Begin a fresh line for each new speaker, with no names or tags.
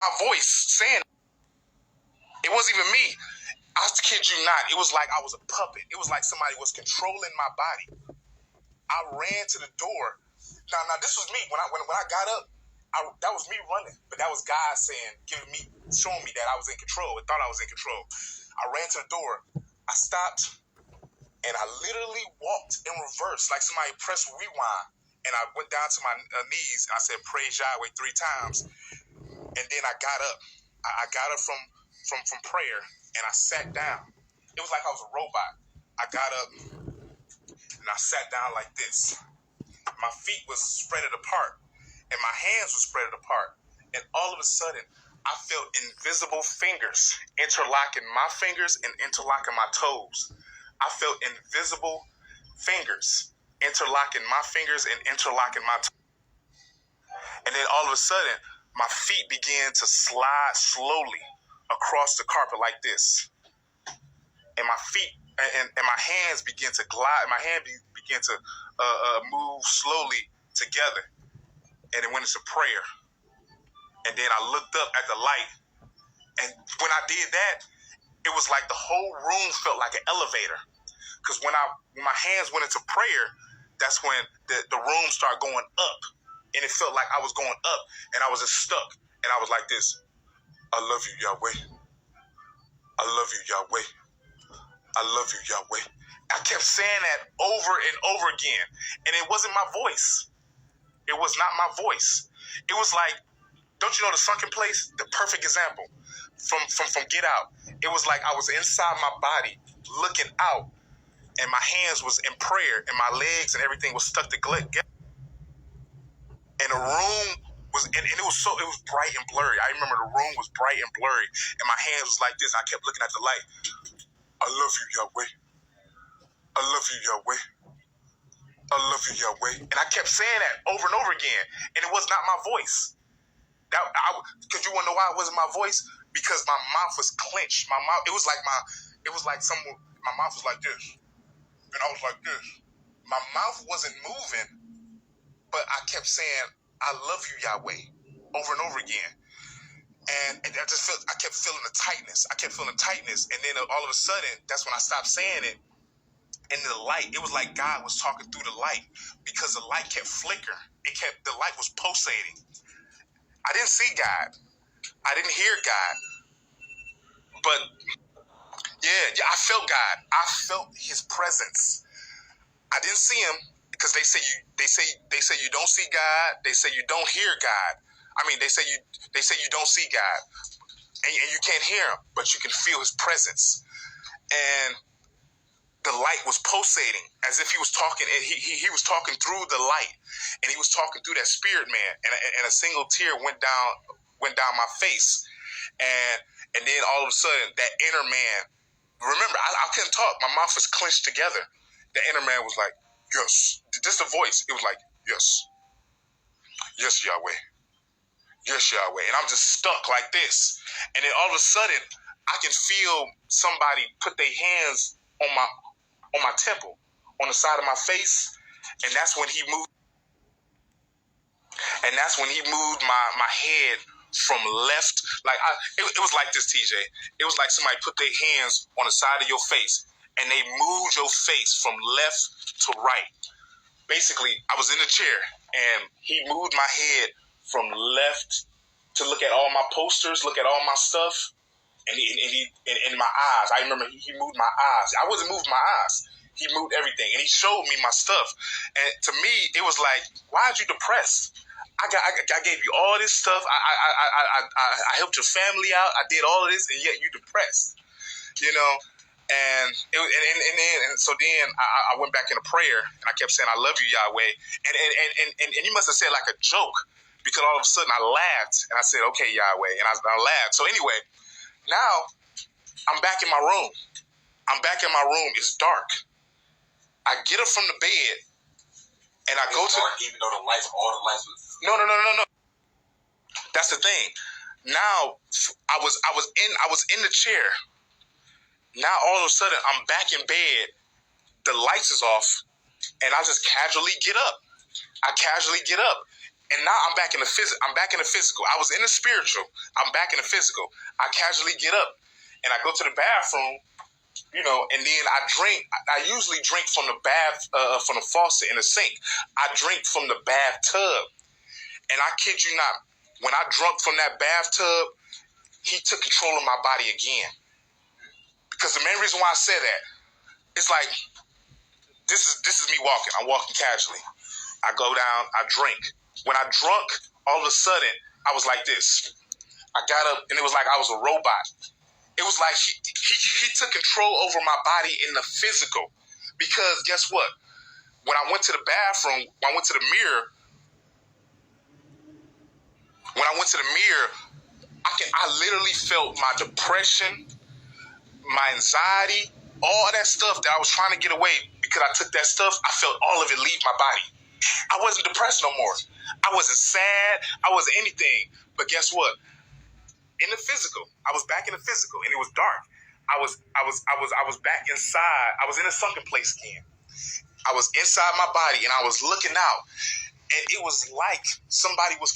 my voice saying it wasn't even me. I kid you not. It was like I was a puppet. It was like somebody was controlling my body. I ran to the door. Now this was me. When I got up, that was me running. But that was God showing me that I was in control. I thought I was in control. I ran to the door. I stopped, and I literally walked in reverse, like somebody pressed rewind. And I went down to my knees, and I said, "Praise Yahweh" 3 times. And then I got up. I got up from prayer, and I sat down. It was like I was a robot. I got up, and I sat down like this. My feet was spread apart, and my hands were spread apart. And all of a sudden, I felt invisible fingers interlocking my fingers and interlocking my toes. I felt invisible fingers interlocking my fingers and interlocking my toes. And then all of a sudden, my feet began to slide slowly across the carpet like this. And my feet and my hands began to glide. My hand began to move slowly together. And it went into prayer. And then I looked up at the light. And when I did that, it was like the whole room felt like an elevator. Because when my hands went into prayer, that's when the room started going up. And it felt like I was going up, and I was just stuck. And I was like this: I love you, Yahweh. I love you, Yahweh. I love you, Yahweh. I kept saying that over and over again. And it wasn't my voice. It was not my voice. It was like, don't you know the sunken place? The perfect example from Get Out. It was like I was inside my body looking out, and my hands was in prayer, and my legs and everything was stuck together. And the room was, and it was bright and blurry. I remember the room was bright and blurry, and my hands was like this. I kept looking at the light. I love you, Yahweh. I love you, Yahweh. I love you, Yahweh. And I kept saying that over and over again, and it was not my voice. Because you want to know why it wasn't my voice? Because my mouth was clenched. My mouth, it was like my mouth was like this, and I was like this. My mouth wasn't moving, but I kept saying, I love you, Yahweh, over and over again. And I kept feeling the tightness. And then all of a sudden, that's when I stopped saying it. And the light, it was like God was talking through the light, because the light kept flickering. The light was pulsating. I didn't see God. I didn't hear God. But yeah, I felt God. I felt His presence. I didn't see Him, because they say you don't see God. They say you don't hear God. I mean, they say you don't see God, and you can't hear Him, but you can feel His presence. And the light was pulsating as if He was talking, and he was talking through the light, and He was talking through that spirit man, and a single tear went down my face, and then all of a sudden that inner man, remember, I couldn't talk, my mouth was clenched together. The inner man was like, yes, just a voice. It was like, yes, yes, Yahweh, yes, Yahweh, and I'm just stuck like this, and then all of a sudden I can feel somebody put their hands on my temple, on the side of my face, and that's when he moved. And that's when he moved my head from left, it was like this, TJ. It was like somebody put their hands on the side of your face, and they moved your face from left to right. Basically, I was in the chair, and he moved my head from left to look at all my posters, look at all my stuff, and in my eyes. I remember he moved my eyes. I wasn't moving my eyes. He moved everything, and he showed me my stuff. And to me, it was like, why are you depressed? I gave you all this stuff. I helped your family out. I did all of this, and yet you depressed, you know. And so then I went back into prayer, and I kept saying, I love you, Yahweh. And you must have said like a joke, because all of a sudden I laughed, and I said, okay, Yahweh, and I laughed. So anyway, now I'm back in my room. It's dark. I get up from the bed, and I go to, even though all the lights was. No. That's the thing. Now I was in the chair. Now all of a sudden I'm back in bed. The lights is off, and I just casually get up. And now I'm back in the physical. I was in the spiritual. I'm back in the physical. I casually get up and I go to the bathroom, and then I drink. I usually drink from the from the faucet in the sink. I drink from the bathtub. And I kid you not, when I drunk from that bathtub, he took control of my body again. Because the main reason why I said that, it's like, this is me walking. I'm walking casually. I go down, I drink. When I drunk, all of a sudden, I was like this. I got up, and it was like I was a robot. It was like he took control over my body in the physical. Because guess what? When I went to the bathroom, when I went to the mirror, I literally felt my depression, my anxiety, all of that stuff that I was trying to get away because I took that stuff. I felt all of it leave my body. I wasn't depressed no more. I wasn't sad. I wasn't anything. But guess what? In the physical, I was back in the physical, and it was dark. I was back inside. I was in a sunken place again. I was inside my body, and I was looking out, and it was like somebody was